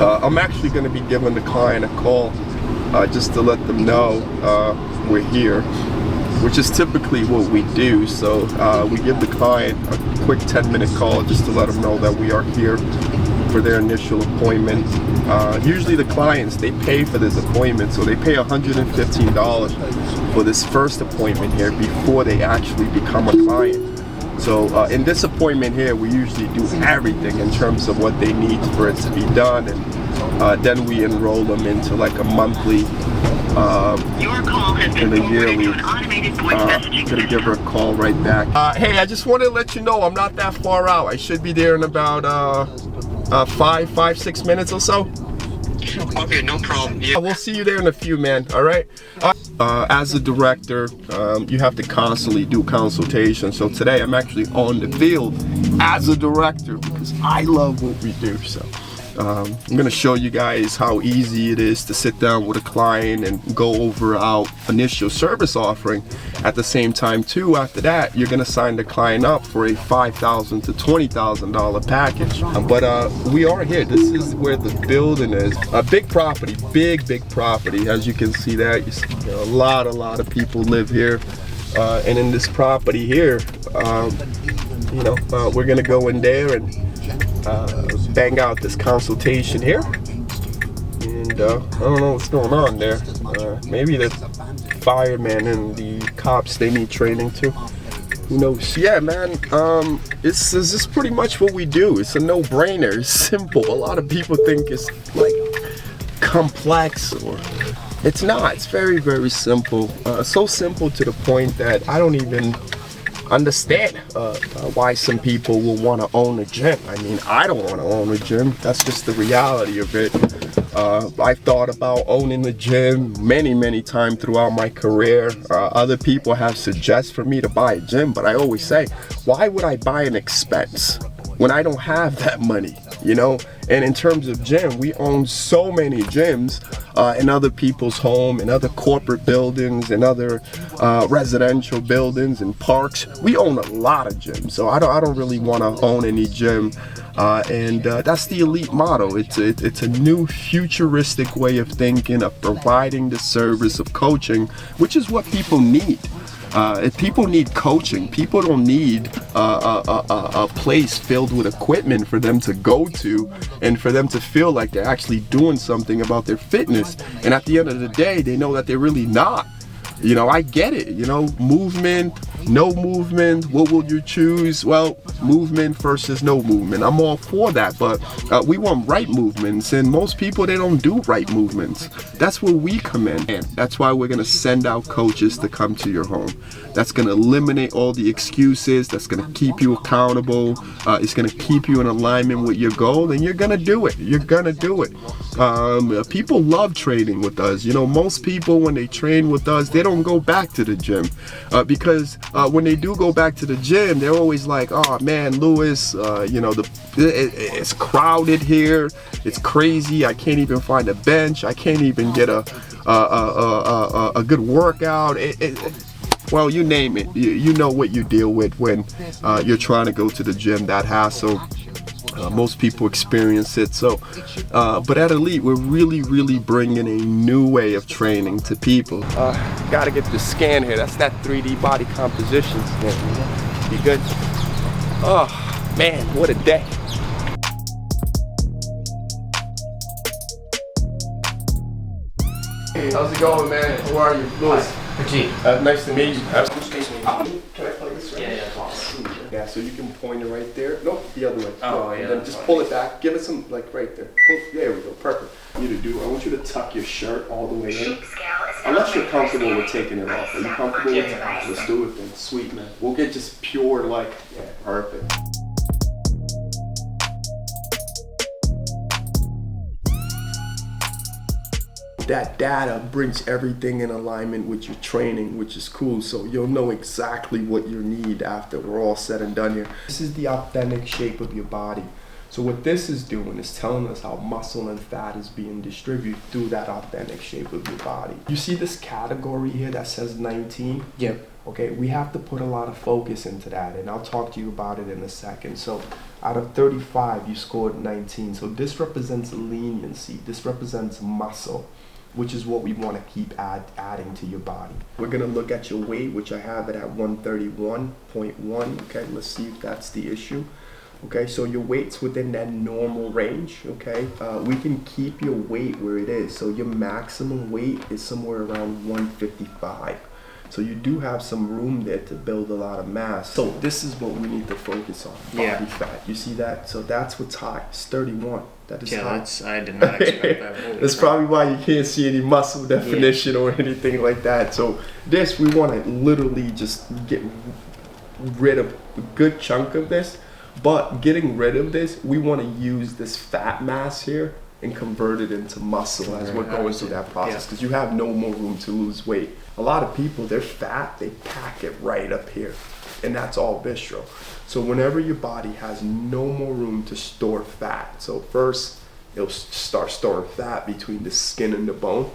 I'm actually going to be giving the client a call just to let them know we're here, which is typically what we do. So we give the client a quick 10-minute call just to let them know that we are here for their initial appointment. Usually the clients, they pay for this appointment, so they pay $115 for this first appointment here before they actually become a client. So in this appointment here, we usually do everything in terms of what they need for it to be done, and then we enroll them into like a monthly and a yearly. I'm gonna give her a call right back. Hey, I just wanted to let you know I'm not that far out. I should be there in about 6 minutes or so. Okay, no problem. Yeah. We'll see you there in a few, man. All right. As a director, you have to constantly do consultation. So today I'm actually on the field as a director because I love what we do. So I'm going to show you guys how easy it is to sit down with a client and go over our initial service offering. At the same time too, after that, you're going to sign the client up for a $5,000 to $20,000 package. But we are here. This is where the building is. A big property, big property. As you can see that, you see, a lot of people live here. And in this property here, we're going to go in there and bang out this consultation here, and I don't know what's going on there. Maybe the firemen and the cops, they need training too. Who knows? Yeah, man. This is pretty much what we do. It's a no-brainer. It's simple. A lot of people think it's like complex, or it's not. It's very simple. So simple to the point that I don't even understand why some people will want to own a gym. I mean, I don't want to own a gym. That's just the reality of it. I've thought about owning a gym many times throughout my career. Other people have suggested for me to buy a gym, but I always say, why would I buy an expense when I don't have that money, you know? And in terms of gym, we own so many gyms in other people's home, in other corporate buildings, in other residential buildings and parks. We own a lot of gyms, so I don't really want to own any gym. And that's the elite model. It's a new futuristic way of thinking, of providing the service of coaching, which is what people need. If people need coaching, people don't need a place filled with equipment for them to go to and for them to feel like they're actually doing something about their fitness. And at the end of the day, they know that they're really not. You know, I get it, you know, movement, no movement, what will you choose? Well, movement versus no movement. I'm all for that, but we want right movements, and most people, they don't do right movements. That's where we come in, and that's why we're gonna send out coaches to come to your home. That's gonna eliminate all the excuses, that's gonna keep you accountable, it's gonna keep you in alignment with your goal, and you're gonna do it. You're gonna do it. People love training with us. You know, most people, when they train with us, they don't go back to the gym because when they do go back to the gym, they're always like, oh man, Louis, you know, it's crowded here, it's crazy, I can't even find a bench, I can't even get a good workout. Well, you name it. You know what you deal with when you're trying to go to the gym, that hassle. Most people experience it. So, but at Elite, we're really bringing a new way of training to people. Gotta get the scan here. That's that 3D body composition scan. Be good. Oh man, what a day. Hey, how's it going, man? How are you, Louis? Nice to meet you. Can I play this right? Yeah, awesome. Yeah, so you can point it right there. Nope, the other way. Oh, yeah. And then just pull it back. Give it some, like right there. There we go. Perfect. I want you to tuck your shirt all the way in. Unless you're comfortable with taking it off. Are you comfortable with it? Let's do it then. Sweet, man. We'll get just pure, like, yeah, perfect. That data brings everything in alignment with your training, which is cool. So you'll know exactly what you need after we're all said and done here. This is the authentic shape of your body. So what this is doing is telling us how muscle and fat is being distributed through that authentic shape of your body. You see this category here that says 19? Yep. Okay, we have to put a lot of focus into that, and I'll talk to you about it in a second. So out of 35, you scored 19. So this represents leniency. This represents muscle, which is what we want to keep adding to your body. We're going to look at your weight, which I have it at 131.1. Okay, let's see if that's the issue. Okay, so your weight's within that normal range. Okay, we can keep your weight where it is. So your maximum weight is somewhere around 155. So you do have some room there to build a lot of mass. So this is what we need to focus on, body fat. You see that? So that's what's high. It's 31. That is high. I did not expect that. That's probably why you can't see any muscle definition or anything like that. So this, we want to literally just get rid of a good chunk of this. But getting rid of this, we want to use this fat mass here and convert it into muscle as we're going through that process, because you have no more room to lose weight. A lot of people, they're fat, they pack it right up here, and that's all visceral. So whenever your body has no more room to store fat, so first it'll start storing fat between the skin and the bone.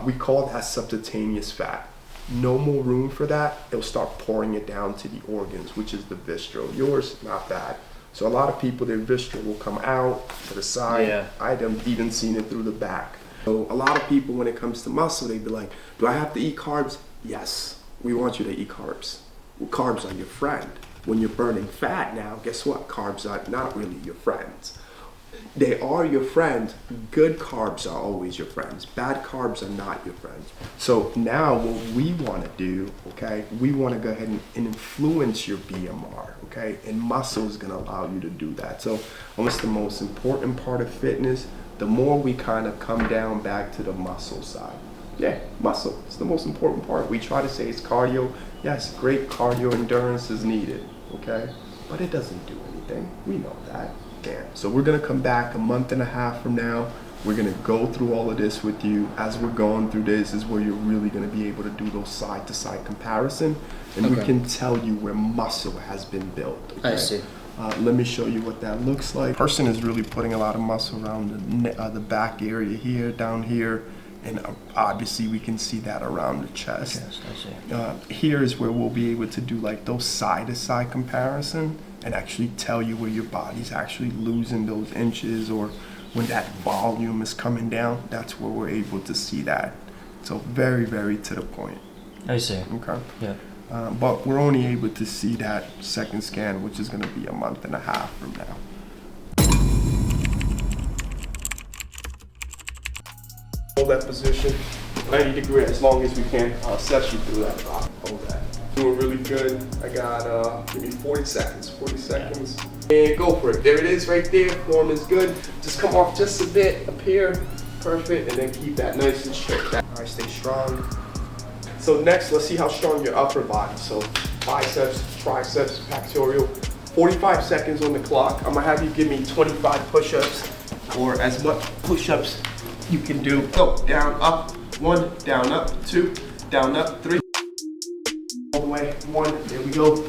We call that subcutaneous fat. No more room for that, it'll start pouring it down to the organs, which is the visceral. Yours, not bad. So a lot of people, their visceral will come out to the side. I haven't even seen it through the back. So a lot of people, when it comes to muscle, they'd be like, do I have to eat carbs? Yes, we want you to eat carbs. Well, carbs are your friend. When you're burning fat now, guess what? Carbs are not really your friends. They are your friends. Good carbs are always your friends. Bad carbs are not your friends. So now what we want to do, okay, we want to go ahead and influence your BMR, okay? And muscle is going to allow you to do that. So almost the most important part of fitness, the more we kind of come down back to the muscle side. Yeah, muscle. It's the most important part. We try to say it's cardio. Yes, great cardio endurance is needed, okay? But it doesn't do anything. We know that. So we're gonna come back a month and a half from now. We're gonna go through all of this with you. As we're going through this is where you're really gonna be able to do those side-to-side comparison, and we can tell you where muscle has been built. Okay? I see. Let me show you what that looks like. Person is really putting a lot of muscle around the back area here, down here, and obviously we can see that around the chest. Yes, I see. Here is where we'll be able to do like those side-to-side comparison and actually tell you where your body's actually losing those inches, or when that volume is coming down. That's where we're able to see that. So very, very to the point. I see. Okay. Yeah. But we're only able to see that second scan, which is going to be a month and a half from now. Hold that position, 90 degrees, as long as we can. I'll set you through that. Hold that. Doing really good. I got, give me 40 seconds, 40 seconds. And go for it. There it is right there. Form is good. Just come off just a bit up here. Perfect. And then keep that nice and straight. All right, stay strong. So next, let's see how strong your upper body. So biceps, triceps, pectoral. 45 seconds on the clock. I'm gonna have you give me 25 push-ups, or as much push-ups you can do. Go, down, up, 1, down, up, 2, down, up, 3. All the way, 1, there we go,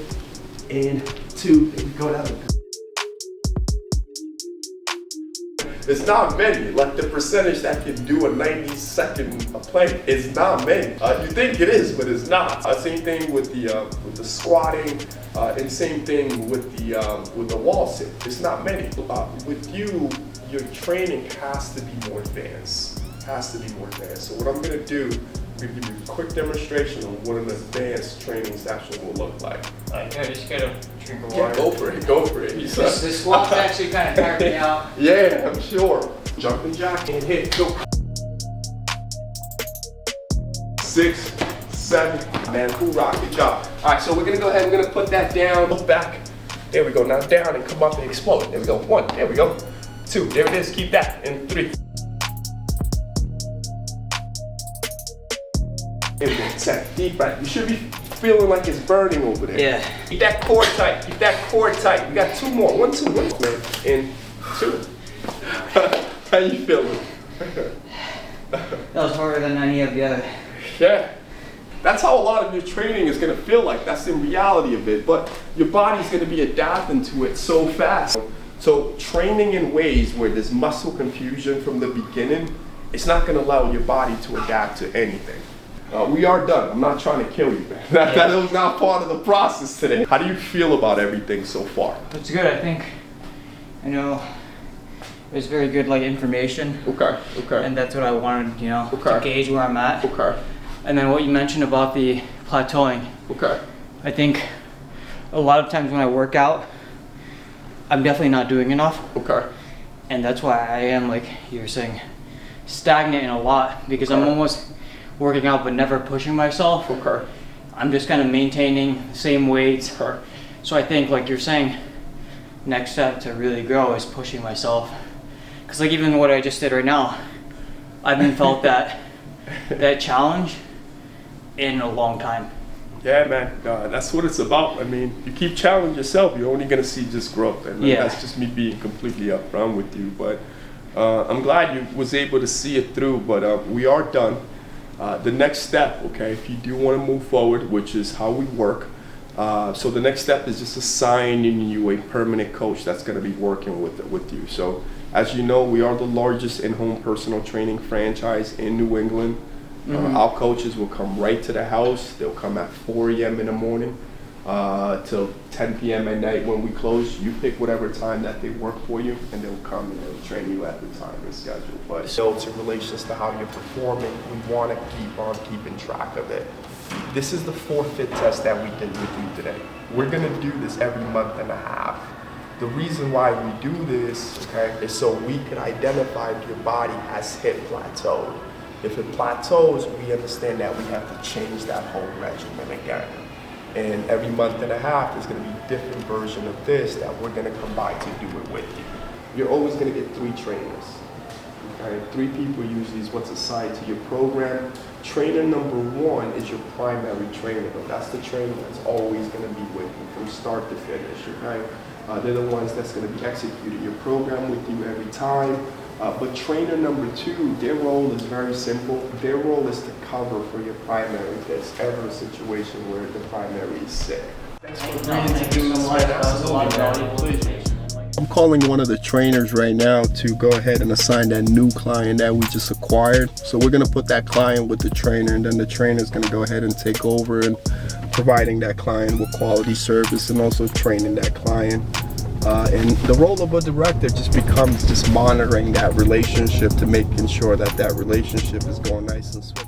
and 2, there we go, down. It's not many, like the percentage that can do a 90-second plank is not many. You think it is, but it's not. Same thing with the squatting, and same thing with the wall sit. It's not many. With you, your training has to be more advanced. So what I'm gonna do, I'm gonna give you a quick demonstration of what an advanced training session will look like. Yeah, just get a drink of Yeah, water. go for it. The squat's actually kind of tired me out. Yeah, I'm sure. Jumping jack and hit, go. 6, 7, man, hoorah, good job. All right, so we're gonna go ahead, we're gonna put that down, look back. There we go, now down and come up and explode. There we go, 1, there we go. 2, there it is, keep that, and 3. There we go, 10, deep breath. You should be feeling like it's burning over there. Yeah. Keep that core tight, keep that core tight. We got 2 more, 1, 2, 1, man, and 2. How you feeling? That was harder than any of the other. Yeah. That's how a lot of your training is gonna feel like. That's the reality of it. But your body's gonna be adapting to it so fast. So training in ways where there's muscle confusion from the beginning, it's not gonna allow your body to adapt to anything. We are done. I'm not trying to kill you, man. That was not part of the process today. How do you feel about everything so far? It's good. I think, you know, it was very good, like, information. Okay. And that's what I wanted, you know, Okay. to gauge where I'm at. Okay. And then what you mentioned about the plateauing. Okay. I think a lot of times when I work out, I'm definitely not doing enough. Okay. And that's why I am, like you were saying, stagnant in a lot, because Okay. I'm almost working out but never pushing myself. Okay. I'm just kind of maintaining the same weights. Okay. So I think, like you're saying, next step to really grow is pushing myself. Because like even what I just did right now, I haven't felt that challenge in a long time. Yeah, man, that's what it's about. I mean, you keep challenging yourself, you're only gonna see just growth, and that's just me being completely upfront with you. But I'm glad you was able to see it through. But we are done. The next step, okay, if you do want to move forward, which is how we work. So the next step is just assigning you a permanent coach that's going to be working with you. So as you know, we are the largest in-home personal training franchise in New England. Our coaches will come right to the house. They'll come at 4 a.m. in the morning till 10 p.m. at night when we close. You pick whatever time that they work for you, and they'll come and they'll train you at the time and schedule. But so it's in relation to how you're performing. We want to keep on keeping track of it. This is the 4th fit test that we did with you today. We're going to do this every month and a half. The reason why we do this, okay, is so we can identify if your body has hit plateau. If it plateaus, we understand that we have to change that whole regimen again. And every month and a half, there's going to be a different version of this that we're going to come by to do it with you. You're always going to get 3 trainers. Okay? 3 people usually is what's assigned to your program. Trainer number 1 is your primary trainer, but that's the trainer that's always going to be with you from start to finish. Okay? They're the ones that's going to be executing your program with you every time. But trainer number 2, their role is very simple. Their role is to cover for your primary if there's ever a situation where the primary is sick. Thanks for agreeing to do this, man. Absolutely. I'm calling one of the trainers right now to go ahead and assign that new client that we just acquired. So we're going to put that client with the trainer, and then the trainer is going to go ahead and take over and providing that client with quality service and also training that client. And the role of a director just becomes just monitoring that relationship to making sure that that relationship is going nice and smooth.